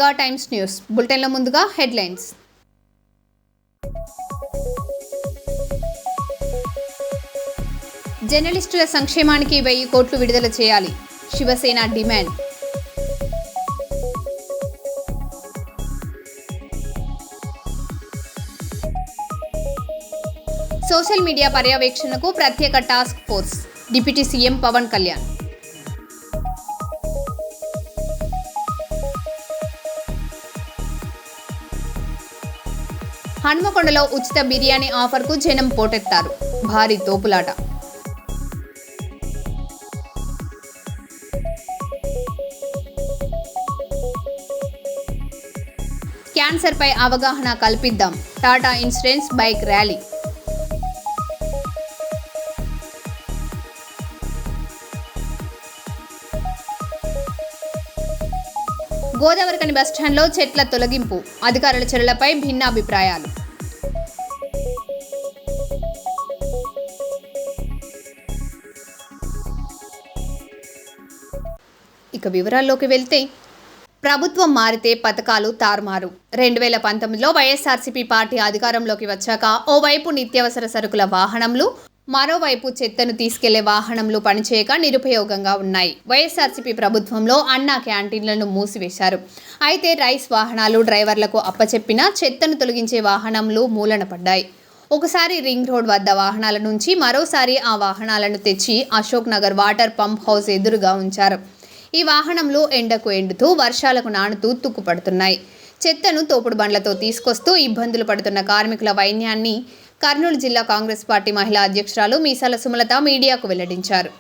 Mega times news బులెటిన్ల ముందుగా headlines. జర్నలిస్టుల సంక్షేమానికి 1000 కోట్లు విడుదల చేయాలి, శివసేన డిమాండ్. సోషల్ మీడియా పర్యవేక్షణకు ప్రత్యేక task force, deputy CM Pawan Kalyan. హన్మకొండలో ఉచిత బిర్యానీ ఆఫర్కు జనం పోటెత్తారు, భారీ తోపులాట. క్యాన్సర్పై అవగాహన కల్పిద్దాం, Tata insurance bike rally. Godavarikhani బస్టాండ్లో చెట్ల తొలగింపు, అధికారుల చర్యలపై భిన్నాభిప్రాయాలు. ఇక వివరాల్లోకి వెళ్తే, ప్రభుత్వం మారితే పథకాలు తారుమారు. 2019లో వైఎస్ఆర్సీపీ పార్టీ అధికారంలోకి వచ్చాక ఓవైపు నిత్యావసర సరుకుల వాహనంలు, మరోవైపు చెత్తను తీసుకెళ్లే వాహనంలు పనిచేయక నిరుపయోగంగా ఉన్నాయి. వైఎస్ఆర్సీపీ ప్రభుత్వంలో అన్నా క్యాంటీన్లను మూసివేశారు. అయితే రైస్ వాహనాలు డ్రైవర్లకు అప్పచెప్పినా చెత్తను తొలగించే వాహనంలు మూలన పడ్డాయి. ఒకసారి రింగ్ రోడ్ వద్ద వాహనాల నుంచి మరోసారి ఆ వాహనాలను తెచ్చి Ashok Nagar water pump house ఎదురుగా ఉంచారు. ఈ వాహనంలో ఎండకు ఎండుతూ, వర్షాలకు నానుతూ తుక్కుపడుతున్నాయి. చెత్తను తోపుడు బండ్లతో తీసుకొస్తూ ఇబ్బందులు పడుతున్న కార్మికుల వైన్యాన్ని కర్నూలు జిల్లా కాంగ్రెస్ పార్టీ మహిళా అధ్యక్షురాలు మీసాల సుమలత మీడియాకు వెల్లడించారు.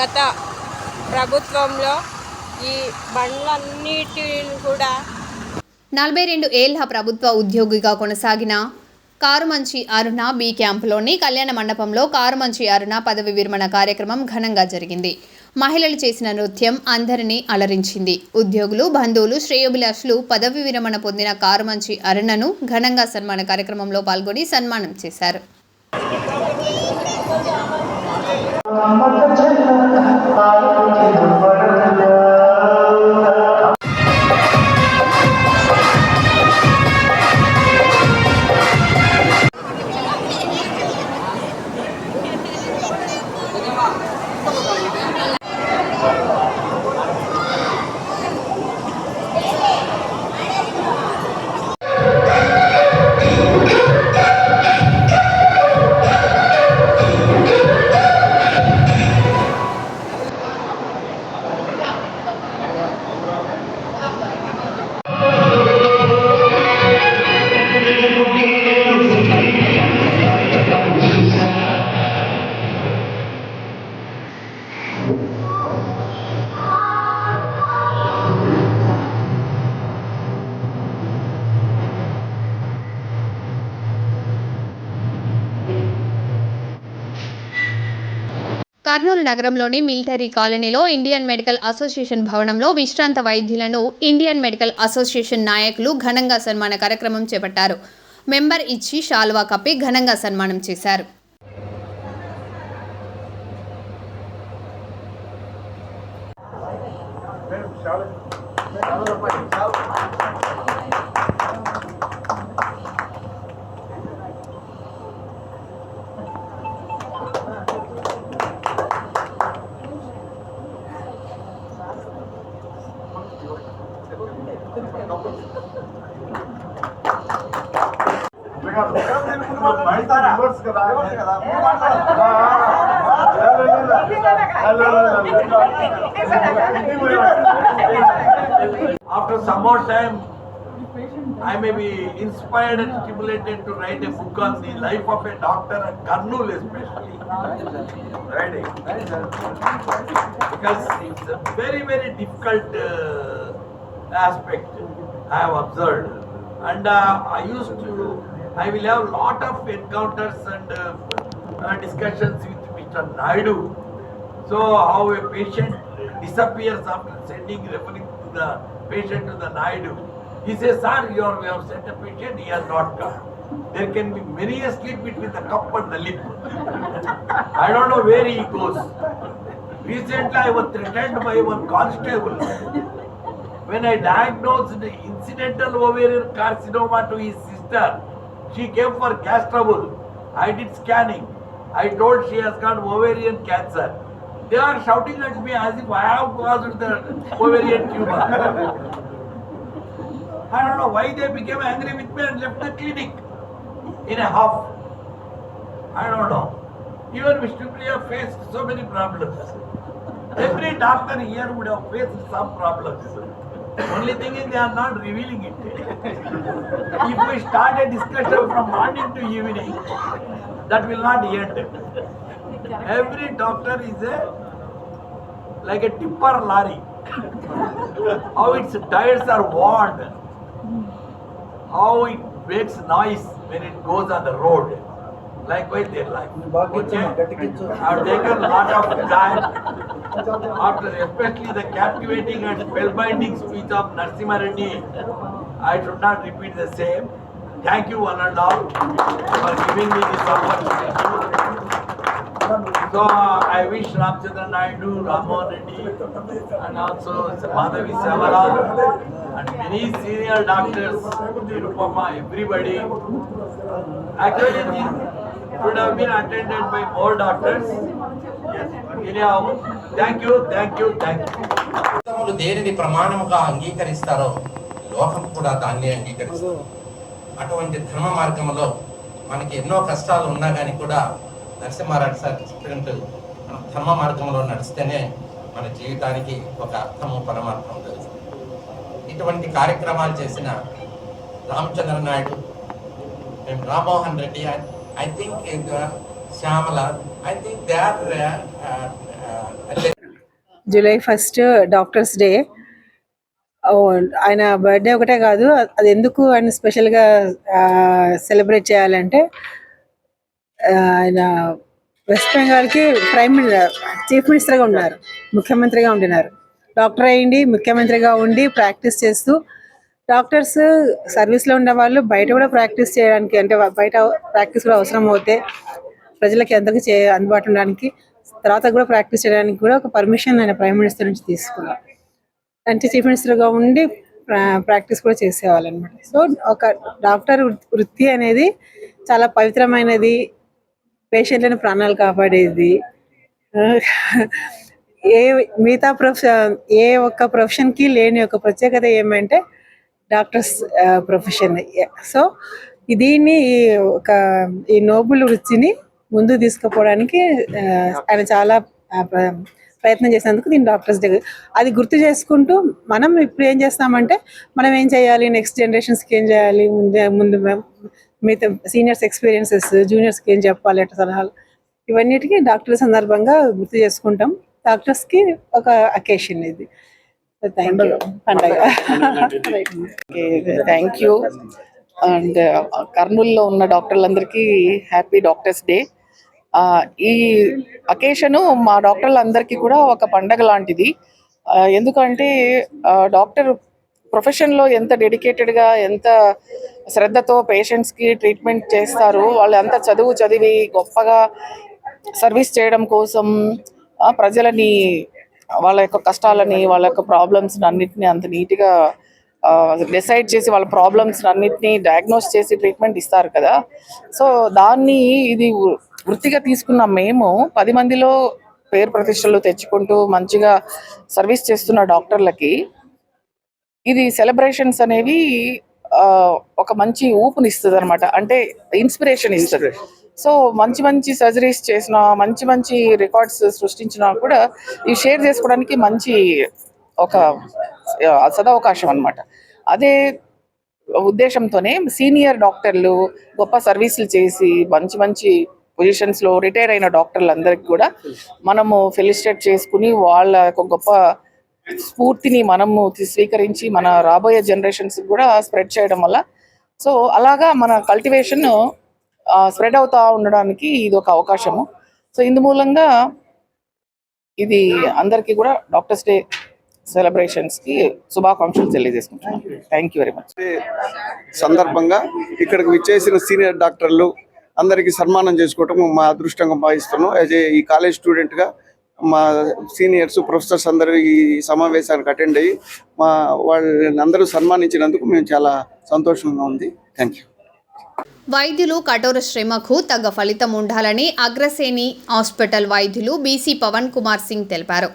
గత ప్రభుత్వంలో ఈ బండ్లన్నిటిని కూడా 42 ఏళ్ల ప్రభుత్వ ఉద్యోగిగా కొనసాగిన కారుమంచి అరుణ బి క్యాంపులోని కళ్యాణ మండపంలో కారుమంచి అరుణ పదవి విరమణ కార్యక్రమం ఘనంగా జరిగింది. మహిళలు చేసిన నృత్యం అందరినీ అలరించింది. ఉద్యోగులు, బంధువులు, శ్రేయోభిలాషులు పదవి విరమణ పొందిన కారుమంచి అరుణను ఘనంగా సన్మాన కార్యక్రమంలో పాల్గొని సన్మానం చేశారు. కర్నూలు నగరంలోని మిలిటరీ కాలనీలో ఇండియన్ మెడికల్ అసోసియేషన్ భవనంలో విశ్రాంత వైద్యులను ఇండియన్ మెడికల్ అసోసియేషన్ నాయకులు ఘనంగా సన్మాన కార్యక్రమం చేపట్టారు. మెంబర్ ఇచ్చి శాలువా కప్పి ఘనంగా సన్మానం చేశారు. After some more time, I may be inspired and stimulated to write a book on the life of a doctor at Kurnool especially. Writing. Because it's a very, very difficult aspect I have observed. And I will have lot of encounters and discussions with Mr. Naidu. So how a patient disappears after referring to the patient to the Naidu. He says, sir, we have sent a patient, he has not come. There can be many a slip between the cup and the lip. I don't know where he goes. Recently I was threatened by one constable. When I diagnosed the incidental ovarian carcinoma to his sister, she came for gas trouble. I did scanning. I told she has got ovarian cancer. They are shouting at me as if I have caused the ovarian tumor. I don't know why they became angry with me and left the clinic in a huff. I don't know. Even Vishnupriya faced so many problems. Every doctor here would have faced some problems. Only thing is they are not revealing it. If we start a discussion from morning to evening, that will not end. Every doctor is like a tipper lorry. How its tires are worn, how it makes noise when it goes on the road. Likewise their life. Okay? I have taken a lot of time after especially the captivating and spellbinding speech of Narasimha Reddy. I should not repeat the same. Thank you one and all for giving me this opportunity. So I wish Ramchandra Naidu, Ramon Reddy and also Madhavi Savara and many senior doctors, Nirupama, everybody. Actually this should have been attended by more doctors. Yes. Anyhow, thank you. దేనిని ప్రమాణముగా అంగీకరిస్తారో లోకం కూడా దాన్ని అంగీకరిస్తారు. అటువంటి ధర్మ మార్గంలో మనకి ఎన్నో కష్టాలు ఉన్నా కానీ కూడా నరసింహారెడ్డి సార్ చెప్పినట్టు మనం ధర్మ మార్గంలో నడిస్తేనే మన జీవితానికి ఒక అర్థము పరమార్థం తెలుస్తుంది. ఇటువంటి కార్యక్రమాలు చేసిన రామచంద్ర నాయుడు, మేము Rammohan Reddy, I think Shyamala, I think they are July 1 doctors day. ఆయన బర్త్డే ఒకటే కాదు, అది ఎందుకు ఆయన స్పెషల్గా సెలబ్రేట్ చేయాలంటే ఆయన వెస్ట్ బెంగాల్కి చీఫ్ మినిస్టర్గా ఉన్నారు, ముఖ్యమంత్రిగా ఉండినారు. డాక్టర్ అయ్యింది, ముఖ్యమంత్రిగా ఉండి ప్రాక్టీస్ చేస్తూ, డాక్టర్స్ సర్వీస్లో ఉన్న వాళ్ళు బయట కూడా ప్రాక్టీస్ చేయడానికి, అంటే బయట ప్రాక్టీస్ కూడా అవసరం అవుతే ప్రజలకి అందరికీ అందుబాటు ఉండడానికి, తర్వాత కూడా ప్రాక్టీస్ చేయడానికి కూడా ఒక పర్మిషన్ ఆయన ప్రైమ్ మినిస్టర్ నుంచి తీసుకున్నారు. అంటే చీఫ్ మినిస్టర్గా ఉండి ప్రాక్టీస్ కూడా చేసేవాళ్ళనమాట. సో ఒక డాక్టర్ వృత్తి అనేది చాలా పవిత్రమైనది, పేషెంట్లను ప్రాణాలు కాపాడేది. మిగతా ఏ ఒక్క ప్రొఫెషన్కి లేని ఒక ప్రత్యేకత ఏమంటే డాక్టర్స్ ప్రొఫెషన్. సో దీన్ని ఈ నోబుల్ వృత్తిని ముందు తీసుకుపోవడానికి ఆయన చాలా ప్రయత్నం చేసినందుకు దీన్ని డాక్టర్స్ డే. అది గుర్తు చేసుకుంటూ మనం ఇప్పుడు ఏం చేస్తామంటే, మనం ఏం చేయాలి, నెక్స్ట్ జనరేషన్స్కి ఏం చేయాలి, ముందు మిగతా సీనియర్స్ ఎక్స్పీరియన్సెస్, జూనియర్స్కి ఏం చెప్పాలి అట్లా సలహాలు, ఇవన్నిటికీ డాక్టర్ సందర్భంగా గుర్తు చేసుకుంటాం. డాక్టర్స్కి ఒక అకేషన్ ఇది. Thank you. పండగ. Thank you. అండ్ కర్నూలులో ఉన్న డాక్టర్లందరికీ హ్యాపీ డాక్టర్స్ డే. ఈ అకేషను మా డాక్టర్లందరికీ కూడా ఒక పండగ లాంటిది. ఎందుకంటే డాక్టర్ ప్రొఫెషన్లో ఎంత డెడికేటెడ్గా, ఎంత శ్రద్ధతో పేషెంట్స్కి ట్రీట్మెంట్ చేస్తారు. వాళ్ళు అంత చదివి గొప్పగా సర్వీస్ చేయడం కోసం ప్రజలని, వాళ్ళ యొక్క కష్టాలని, వాళ్ళ యొక్క ప్రాబ్లమ్స్ని అన్నిటినీ అంత నీట్గా డిసైడ్ చేసి వాళ్ళ ప్రాబ్లమ్స్ అన్నిటినీ డయాగ్నోస్ చేసి ట్రీట్మెంట్ ఇస్తారు కదా. సో దాన్ని ఇది వృత్తిగా తీసుకున్న మేము 10 మందిలో పేరు ప్రతిష్టలు తెచ్చుకుంటూ మంచిగా సర్వీస్ చేస్తున్న డాక్టర్లకి ఇది సెలబ్రేషన్స్ అనేవి ఒక మంచి ఊపునిస్తుంది అనమాట. అంటే ఇన్స్పిరేషన్ ఇస్తుంది. సో మంచి సర్జరీస్ చేసిన, మంచి రికార్డ్స్ సృష్టించినా కూడా ఇవి షేర్ చేసుకోవడానికి మంచి ఒక సదవకాశం అనమాట. అదే ఉద్దేశంతోనే సీనియర్ డాక్టర్లు గొప్ప సర్వీసులు చేసి మంచి మంచి పొజిషన్స్లో రిటైర్ అయిన డాక్టర్లందరికీ కూడా మనము ఫెలిసిటేట్ చేసుకుని వాళ్ళ ఒక గొప్ప స్ఫూర్తిని మనము స్వీకరించి మన రాబోయే జనరేషన్స్ కూడా స్ప్రెడ్ చేయడం వల్ల సో అలాగా మన కల్టివేషన్ స్ప్రెడ్ అవుతా ఉండడానికి ఇది ఒక అవకాశము. సో ఇందు మూలంగా ఇది అందరికీ కూడా డాక్టర్స్ డే సెలబ్రేషన్స్కి శుభాకాంక్షలు తెలియజేసుకుంటున్నాను. Thank you very much. సందర్భంగా ఇక్కడికి విచ్చేసిన సీనియర్ డాక్టర్లు అందరికీ సన్మానం చేసుకోవటం మా అదృష్టంగా భావిస్తున్నాం. యాజ్ ఈ కాలేజ్ స్టూడెంట్గా మా సీనియర్స్ ప్రొఫెసర్స్ అందరూ ఈ సమావేశానికి అటెండ్ అయ్యి వాళ్ళని అందరూ సన్మానించినందుకు మేము చాలా సంతోషంగా ఉంది. Thank you. వైద్యులు కఠోర శ్రమకు తగ్గ ఫలితం ఉండాలని అగ్రసేని హాస్పిటల్ వైద్యులు బీసీ పవన్ కుమార్ సింగ్ తెలిపారు.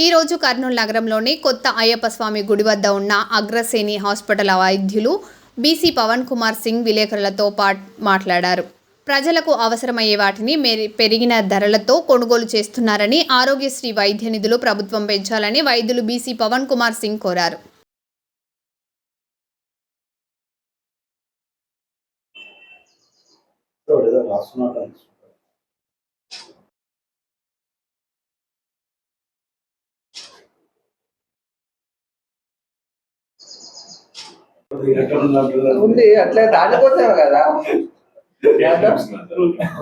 ఈరోజు కర్నూలు నగరంలోని కొత్త అయ్యప్ప స్వామి గుడి వద్ద ఉన్న అగ్రసేని హాస్పిటల్ వైద్యులు బీసీ పవన్ కుమార్ సింగ్ విలేకరులతో మాట్లాడారు. ప్రజలకు అవసరమయ్యే వాటిని పెరిగిన ధరలతో కొనుగోలు చేస్తున్నారని, ఆరోగ్యశ్రీ వైద్య నిధులు ప్రభుత్వం పెంచాలని వైద్యులు బీసీ పవన్ కుమార్ సింగ్ కోరారు. ఉంది అట్లా దానికోసమే కదా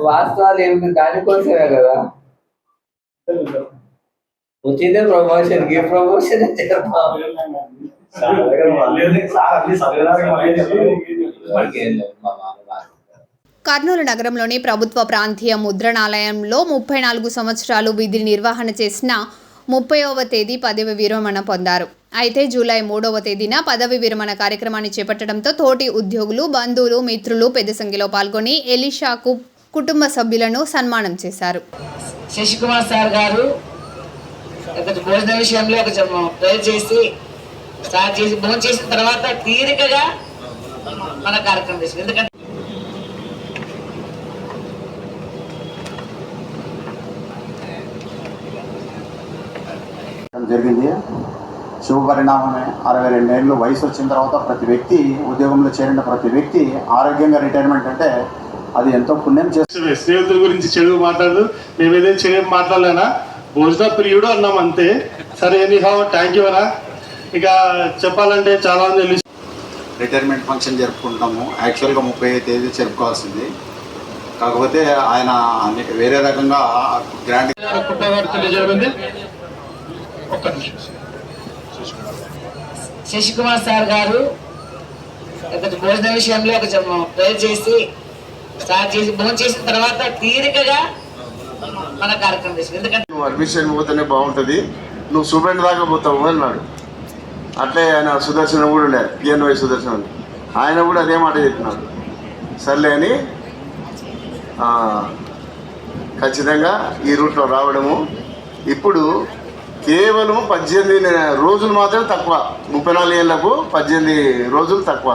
వాస్తవాలు ఏమి దానికోసమే కదా వచ్చిందే ప్రమోషన్ కి ప్రమోషన్ కర్నూలు నగరంలోని ప్రభుత్వ ప్రాంతీయ ముద్రణాలయంలో 34 సంవత్సరాలు విధి నిర్వహణ చేసిన 30వ తేదీ పదవి విరమణ పొందారు. అయితే జూలై 3వ తేదీన పదవి విరమణ కార్యక్రమాన్ని చేపట్టడంతో తోటి ఉద్యోగులు, బంధువులు, మిత్రులు పెద్ద సంఖ్యలో పాల్గొని ఎలీషాకు కుటుంబ సభ్యులను సన్మానం చేశారు. శశికుమార్ సార్ గారు భోజన విషయంలో ప్రేర్ చేసి స్టార్ట్ చేసి భోజనం చేసిన తర్వాత తీరికగా మన కార్యక్రమం చేసి ఎందుకంటే జరిగింది. శుభ పరిణామమే. 62 ఏళ్ళు వయసు వచ్చిన తర్వాత ప్రతి వ్యక్తి ఉద్యోగంలో చేరిన ప్రతి వ్యక్తి ఆరోగ్యంగా రిటైర్మెంట్ అంటే అది ఎంతో పుణ్యం చేస్తుంది. స్నేహితుల గురించి చెడు మాట్లాడదు, మేము ఏదైనా చెడు మాట్లాడలేనా, భోజన ప్రియుడు అన్నాం అంతే. సరే ఎనీహౌ థ్యాంక్ యూ అన్నా. ఇక చెప్పాలంటే చాలా మంది రిటైర్మెంట్ ఫంక్షన్ జరుపుకుంటాము. యాక్చువల్గా 30వ తేదీ జరుపుకోవాల్సింది, కాకపోతే ఆయన వేరే రకంగా గ్రాండ్ శశికుమార్ సార్ గారు భోజన విషయంలో ప్రేర్ చేసి స్టార్ట్ చేసి భోజనం చేసిన తర్వాత తీరికగా మన కార్యక్రమం చేసి ఎందుకంటే నువ్వు అడ్మిషన్ పోతేనే బాగుంటుంది, నువ్వు సూపరింట్ దాకా పోతావు అన్నాడు. అట్లే ఆయన సుదర్శనం కూడా ఉండే, పిఎన్వై సుదర్శనం, ఆయన కూడా అదే మాట చెప్పినాడు. సర్లే అని ఖచ్చితంగా ఈ రూట్లో రావడము. ఇప్పుడు కేవలం 18 రోజులు మాత్రమే తక్కువ, 34 ఏళ్లకు 18 రోజులు తక్కువ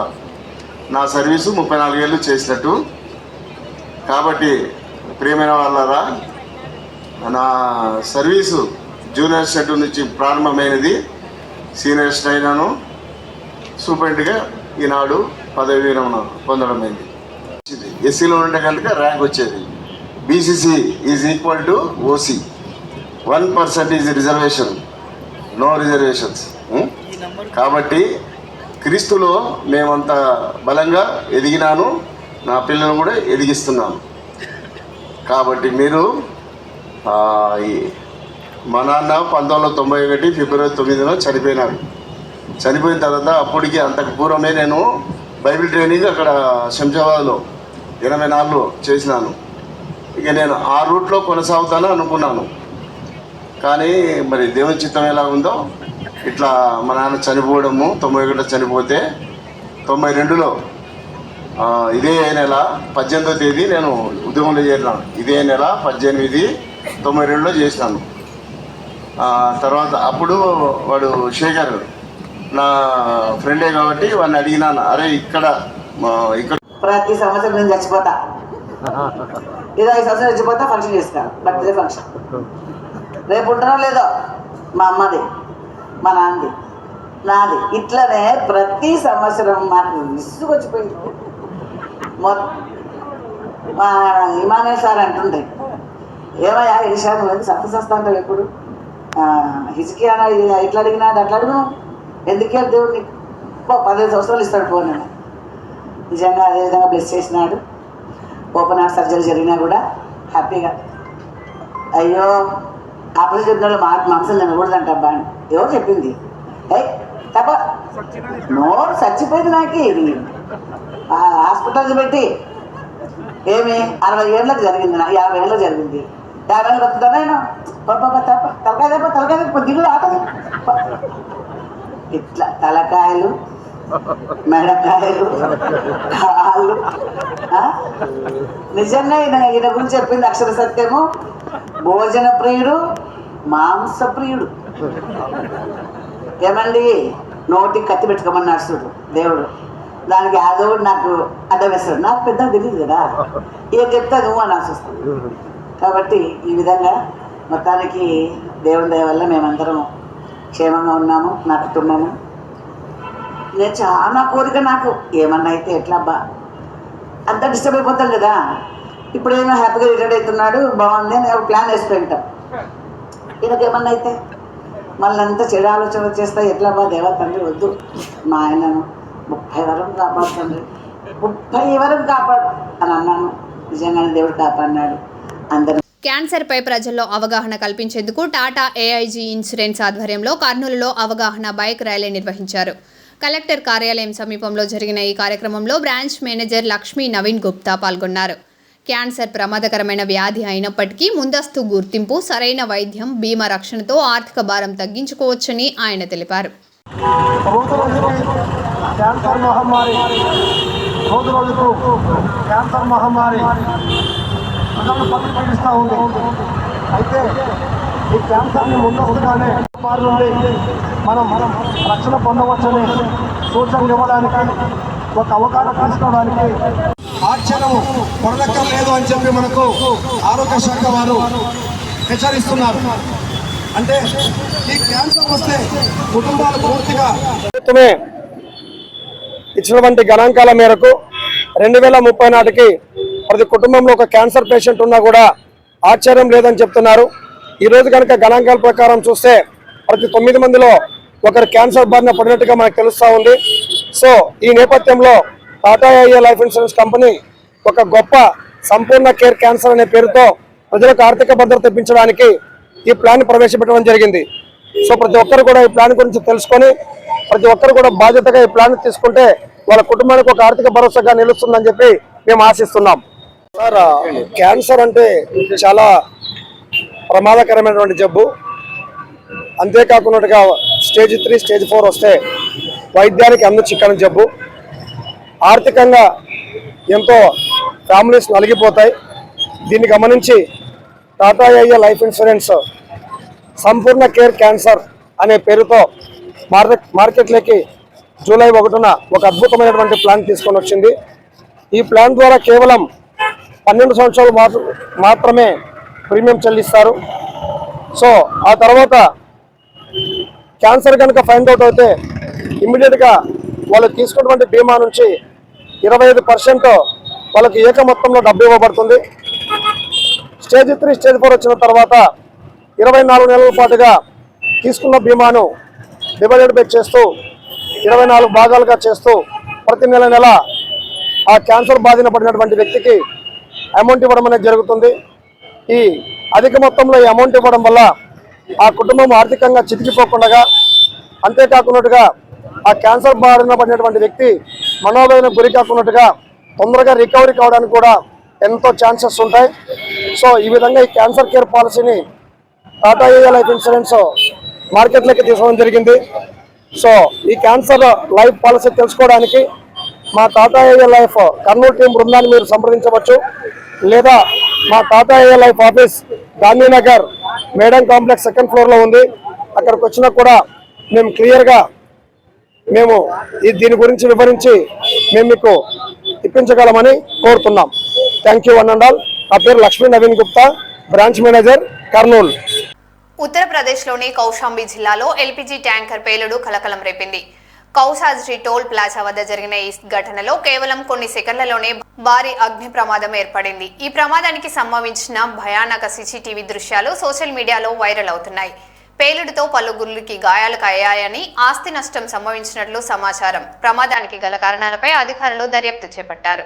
నా సర్వీసు 34 ఏళ్ళు చేసినట్టు. కాబట్టి ప్రియమైన వాళ్ళారా, నా సర్వీసు జూనియర్ షెడ్యూల్ నుంచి ప్రారంభమైనది. సీనియర్ అయినాను, సూపరింటెండెంట్గా ఈనాడు పదవి విరమణ పొందడం అయింది. ఎస్సీలో ఉంటే కనుక ర్యాంక్ వచ్చేది. BCC is equal to OC, 1% is reservation, no reservations. కాబట్టి క్రీస్తులో మేమంత బలంగా ఎదిగినాను, నా పిల్లలను కూడా ఎదిగిస్తున్నాను. కాబట్టి మీరు మా నాన్న 1991 ఫిబ్రవరి 9న చనిపోయినారు. చనిపోయిన తర్వాత అప్పటికి అంతకు పూర్వమే నేను బైబిల్ ట్రైనింగ్ అక్కడ శంషాబాద్లో 84లో చేసినాను. ఇక నేను ఆ రూట్లో కొనసాగుతాను అనుకున్నాను. కానీ మరి దేవుని చిత్తం ఎలా ఉందో ఇట్లా మా నాన్న చనిపోవడము, 91 చనిపోతే 92లో ఇదే నెల 18వ తేదీ నేను ఉద్యోగంలో చేరినాను. ఇదే నెల 18, 92లో చేసినాను. తర్వాత అప్పుడు వాడు శేఖర్ నా ఫ్రెండే కాబట్టి వాడిని అడిగినాను, అరే ఇక్కడ ప్రతి సంవత్సరం నేను చచ్చిపోతా, 25 సంవత్సరాలు చచ్చిపోతా, ఫంక్షన్ చేస్తాను, బర్త్డే ఫంక్షన్. రేపు ఉంటానో లేదో మా అమ్మది మా నాన్నది నాది ఇట్లనే ప్రతి సంవత్సరం మాకు విసుగొచ్చిపోయింది. మా ఇమానే సార్ అంటుండే, ఏమయ్యా ఇషా నువ్వు సత్తా అంటావు ఎప్పుడు హిజ్కి అన్న ఇట్లా అడిగినాడు అట్లా అడుగు ఎందుకే దేవుడు నీకు 15 సంవత్సరాలు ఇస్తాడు పోనీ. నిజంగా అదేవిధంగా బ్లెస్ చేసినాడు. ఓపెన్ హార్ట్ సర్జరీ జరిగినా కూడా హ్యాపీగా. అయ్యో ఆపరేషన్ చెప్పిన వాళ్ళు మాంసం తినకూడదంట అబ్బా అని ఎవరు చెప్పింది? తప్ప నోరు చచ్చిపోయింది నాకు. ఇది హాస్పిటల్స్ పెట్టి ఏమి 60 ఏళ్ళకి జరిగింది, 50 ఏళ్ళకి జరిగింది. 50 ఏళ్ళు బతుకుతాను నేను తలకాయ దిగులు ఆటది. ఇట్లా తలకాయలు మెడకాయలు కాళ్ళు. నిజంగా ఈయన గురించి చెప్పింది అక్షర సత్యము. భోజన ప్రియుడు, మాంస ప్రియుడు. ఏమండి నోటికి కత్తి పెట్టుకోమన్నాడు చూడు దేవుడు. దానికి ఆదోడు నాకు అడ్డం వేస్తాడు. నాకు పెద్దగా తెలియదు కదా, ఏం చెప్తా నువ్వు అని ఆశిస్తాను. కాబట్టి ఈ విధంగా మొత్తానికి దేవుని దయ వల్ల మేమందరం క్షేమంగా ఉన్నాము. నా కుటుంబము నేను చాలా కోరిక నాకు ఏమన్నా అయితే ఎట్లా అబ్బా అంతా డిస్టర్బ్ అయిపోతాం కదా. ఇప్పుడు ఏమో హ్యాపీగా రిటైర్డ్ అవుతున్నాడు బాగుంది అని ప్లాన్ వేసుకుంటాం. ఈయనకు ఏమన్నా అయితే మళ్ళీ అంతా చెడు ఆలోచన వచ్చేస్తా ఎట్లా బా దేవా తండ్రి వద్దు. మా ఆయనను 30 వరకు కాపాడుతండ్రి, 30 వరకు కాపాడు అని అన్నాను. నిజంగానే దేవుడు కాపాడినాడు అందరూ. క్యాన్సర్పై ప్రజల్లో అవగాహన కల్పించేందుకు టాటా ఏఐజీ ఇన్సూరెన్స్ ఆధ్వర్యంలో కర్నూలులో అవగాహన బైక్ ర్యాలీ నిర్వహించారు. కలెక్టర్ కార్యాలయం సమీపంలో జరిగిన ఈ కార్యక్రమంలో బ్రాంచ్ మేనేజర్ లక్ష్మీ నవీన్ గుప్తా పాల్గొన్నారు. క్యాన్సర్ ప్రమాదకరమైన వ్యాధి అయినప్పటికీ ముందస్తు గుర్తింపు, సరైన వైద్యం, బీమా రక్షణతో ఆర్థిక భారం తగ్గించుకోవచ్చని ఆయన తెలిపారు. క్యాన్సర్ మహమ్మారి రోజుకు క్యాన్సర్ మహమ్మారి ప్రజలను పీడిస్తూ ఉంది. అయితే ఈ క్యాన్సర్ని ముందస్తుగానే వారి నుండి మనం రక్షణ పొందవచ్చని సూచనలు ఇవ్వడానికి, ఒక అవగాహన తీసుకోవడానికి ఆశ్చర్యము పొరదక్కర్లేదు అని చెప్పి మనకు ఆరోగ్య శాఖ వారు హెచ్చరిస్తున్నారు. అంటే ఈ క్యాన్సర్ వస్తే కుటుంబాలు పూర్తిగా ఇచ్చినటువంటి గణాంకాల మేరకు 2030 నాటికి ప్రతి కుటుంబంలో ఒక క్యాన్సర్ పేషెంట్ ఉన్నా కూడా ఆశ్చర్యం లేదని చెప్తున్నారు. ఈరోజు కనుక గణాంకాల ప్రకారం చూస్తే ప్రతి 9 మందిలో ఒకరు క్యాన్సర్ బారిన పడినట్టుగా మనకు తెలుస్తూ ఉంది. సో ఈ నేపథ్యంలో Tata AI life insurance company ఒక గొప్ప సంపూర్ణ కేర్ క్యాన్సర్ అనే పేరుతో ప్రజలకు ఆర్థిక భద్రత తెప్పించడానికి ఈ ప్లాన్ ప్రవేశపెట్టడం జరిగింది. సో ప్రతి ఒక్కరు కూడా ఈ ప్లాన్ గురించి తెలుసుకొని ప్రతి ఒక్కరు కూడా బాధ్యతగా ఈ ప్లాన్ తీసుకుంటే వాళ్ళ కుటుంబానికి ఒక ఆర్థిక భరోసాగా నిలుస్తుందని చెప్పి మేము ఆశిస్తున్నాం. సార్ క్యాన్సర్ అంటే చాలా ప్రమాదకరమైనటువంటి జబ్బు. అంతేకాకుండా స్టేజ్ 3, స్టేజ్ 4 వస్తే వైద్యానికి అందు చిక్కని జబ్బు. ఆర్థికంగా ఎంతో ఫ్యామిలీస్ నలిగిపోతాయి. దీన్ని గమనించి టాటా ఏఐ లైఫ్ ఇన్సూరెన్స్ సంపూర్ణ కేర్ క్యాన్సర్ అనే పేరుతో మార్కెట్లోకి జూలై 1న ఒక అద్భుతమైనటువంటి ప్లాన్ తీసుకొని వచ్చింది. ఈ ప్లాన్ ద్వారా కేవలం 12 సంవత్సరాలు మాత్రమే ప్రీమియం చెల్లిస్తారు. సో ఆ తర్వాత క్యాన్సర్ కనుక ఫైండ్ అవుట్ అయితే ఇమ్మీడియట్గా వాళ్ళు తీసుకున్నటువంటి బీమా నుంచి 25% వాళ్ళకి ఏక మొత్తంలో డబ్బు ఇవ్వబడుతుంది. స్టేజ్ 3, స్టేజ్ 4 వచ్చిన తర్వాత 24 నెలల పాటుగా తీసుకున్న బీమాను డివైడెడ్ బై చేస్తూ 24 భాగాలుగా చేస్తూ ప్రతి నెల ఆ క్యాన్సర్ బాధిన పడినటువంటి వ్యక్తికి అమౌంట్ ఇవ్వడం అనేది జరుగుతుంది. ఈ అధిక మొత్తంలో ఈ అమౌంట్ ఇవ్వడం వల్ల ఆ కుటుంబం ఆర్థికంగా చితికిపోకుండా, అంతేకాకుండా ఆ క్యాన్సర్ బారిన పడినటువంటి వ్యక్తి మనోవేదన గురి కాకున్నట్టుగా తొందరగా రికవరీ కావడానికి కూడా ఎంతో ఛాన్సెస్ ఉంటాయి. సో ఈ విధంగా ఈ క్యాన్సర్ కేర్ పాలసీని టాటా ఏఐ లైఫ్ ఇన్సూరెన్స్ మార్కెట్లోకి తీసుకోవడం జరిగింది. సో ఈ క్యాన్సర్ లైఫ్ పాలసీ తెలుసుకోవడానికి మా Tata AI life Kurnool team బృందాన్ని మీరు సంప్రదించవచ్చు. లేదా మా Tata AI life office Gandhinagar madam complex 2nd ఫ్లోర్లో ఉంది. అక్కడికి వచ్చినా కూడా మేము క్లియర్గా దీని గురించి వివరించి మేము మీకు ఇప్పించగలమని కోరుతున్నాం. Thank you one and all. నా పేరు లక్ష్మీ నవీన్ గుప్తా, బ్రాంచ్ మేనేజర్, కర్నూలు. ఉత్తరప్రదేశ్లోని కౌశాంబి జిల్లాలో ఎల్పీజీ ట్యాంకర్ పేలుడు కలకలం రేపింది. కౌసాజ్రీ టోల్ ప్లాజా వద్ద జరిగిన ఈ ఘటనలో కేవలం కొన్ని సెకండ్లలోనే భారీ అగ్ని ప్రమాదం ఏర్పడింది. ఈ ప్రమాదానికి సంభవించిన భయానక సీసీటీవీ దృశ్యాలు సోషల్ మీడియాలో వైరల్ అవుతున్నాయి. పేలుడుతో పలువురికి గాయాలు అయ్యాయని, ఆస్తి నష్టం సంభవించినట్లు సమాచారం. ప్రమాదానికి గల కారణాలపై అధికారులు దర్యాప్తు చేపట్టారు.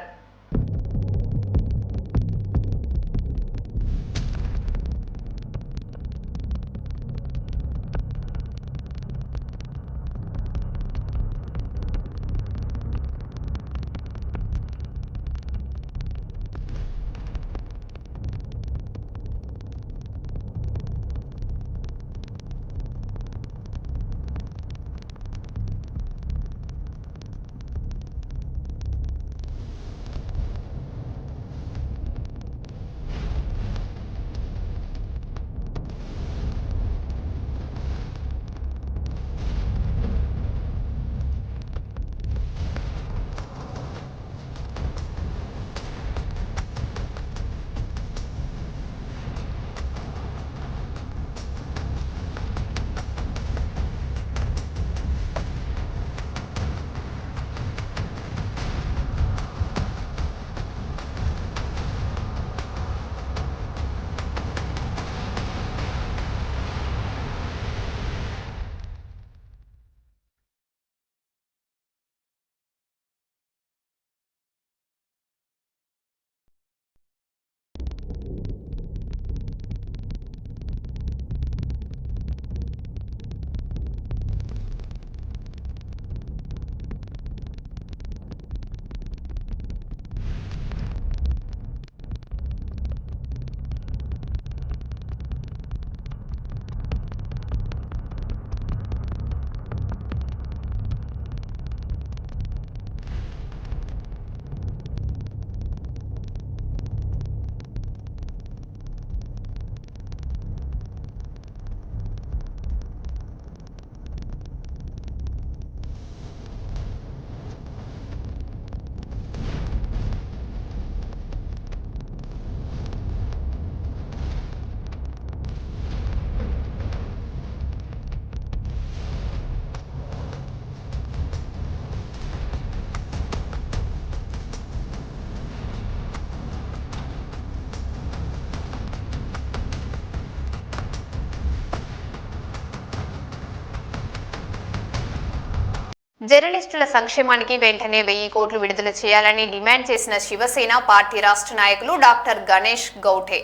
జర్నలిస్టుల సంక్షేమానికి వెంటనే 1000 కోట్లు విడుదల చేయాలని డిమాండ్ చేసిన శివసేన పార్టీ రాష్ట్ర నాయకులు డాక్టర్ గణేష్ గౌఠే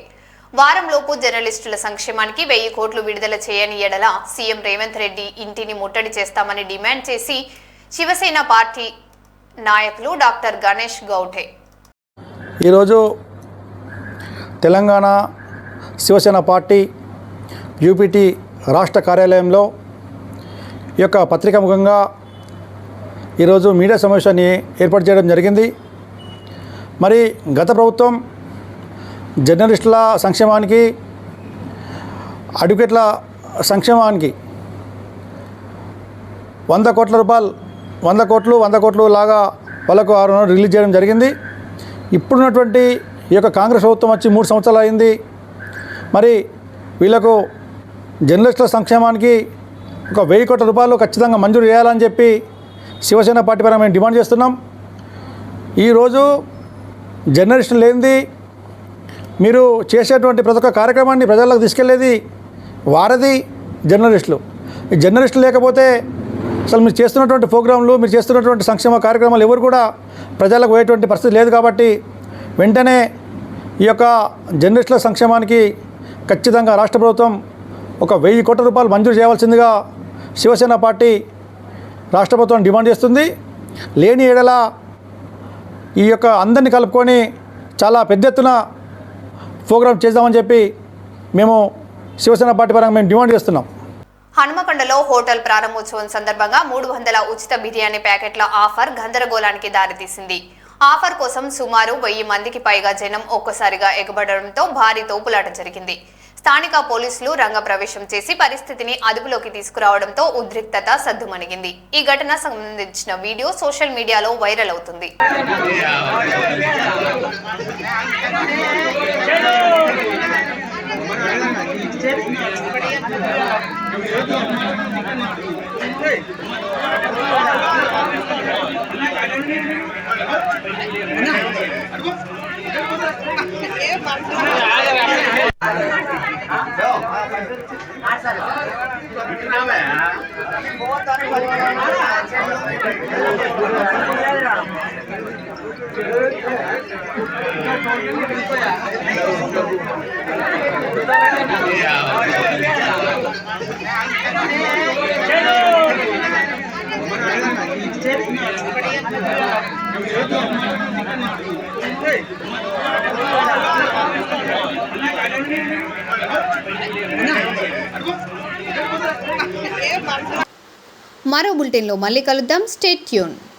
వారంలోపు జర్నలిస్టుల సంక్షేమానికి 1000 కోట్లు విడుదల చేయని ఎడల సీఎం రేవంత్ రెడ్డి ఇంటిని ముట్టడి చేస్తామని డిమాండ్ చేసి శివసేన పార్టీ నాయకులు డాక్టర్ గణేష్ గౌఠే ఈరోజు తెలంగాణ శివసేన పార్టీ యూపీటీ రాష్ట్ర కార్యాలయంలో ఈ యొక్క పత్రికాముఖంగా ఈరోజు మీడియా సమావేశాన్ని ఏర్పాటు చేయడం జరిగింది. మరి గత ప్రభుత్వం జర్నలిస్టుల సంక్షేమానికి, అడ్వకేట్ల సంక్షేమానికి 100 కోట్ల రూపాయలు 100 కోట్లు లాగా వాళ్ళకు రిలీజ్ చేయడం జరిగింది. ఇప్పుడున్నటువంటి ఈ యొక్క కాంగ్రెస్ ప్రభుత్వం వచ్చి 3 సంవత్సరాలు అయింది. మరి వీళ్ళకు జర్నలిస్టుల సంక్షేమానికి ఒక 1000 కోట్ల రూపాయలు ఖచ్చితంగా మంజూరు చేయాలని చెప్పి శివసేన పార్టీ పరంగా మేము డిమాండ్ చేస్తున్నాం. ఈరోజు జర్నలిస్టులు లేనిది మీరు చేసేటువంటి ప్రతి ఒక్క కార్యక్రమాన్ని ప్రజలకు తీసుకెళ్లేది వారది జర్నలిస్టులు. ఈ జర్నలిస్టులు లేకపోతే అసలు మీరు చేస్తున్నటువంటి ప్రోగ్రాంలు, మీరు చేస్తున్నటువంటి సంక్షేమ కార్యక్రమాలు ఎవరు కూడా ప్రజలకు పోయేటువంటి పరిస్థితి లేదు. కాబట్టి వెంటనే ఈ యొక్క జర్నలిస్టుల సంక్షేమానికి ఖచ్చితంగా రాష్ట్ర ప్రభుత్వం ఒక 1000 కోట్ల రూపాయలు మంజూరు చేయవలసిందిగా శివసేన పార్టీ రాష్ట్ర ప్రభుత్వం డిమాండ్ చేస్తుంది. లేని ఏడల ఈ యొక్క అందరినీ కలుపుకొని చాలా పెద్ద ఎత్తున ప్రోగ్రాం చేద్దామని చెప్పి మేము శివసేన పార్టీ పరంగా మేము డిమాండ్ చేస్తున్నాం. హనుమకొండలో హోటల్ ప్రారంభోత్సవం సందర్భంగా 300 ఉచిత బిర్యానీ ప్యాకెట్ల ఆఫర్ గందరగోళానికి దారితీసింది. ఆఫర్ కోసం సుమారు 1000 మందికి పైగా జనం ఒక్కసారిగా ఎగబడడంతో భారీ తోపులాట జరిగింది. స్థానిక పోలీసులు రంగప్రవేశం చేసి పరిస్థితిని అదుపులోకి తీసుకురావడంతో ఉద్రిక్తత సద్దుమణిగింది. ఈ ఘటన సంబంధించిన వీడియో సోషల్ మీడియాలో వైరల్ అవుతుంది. మరో బులెటిన్లో మళ్ళీ కలుద్దాం. Stay tune.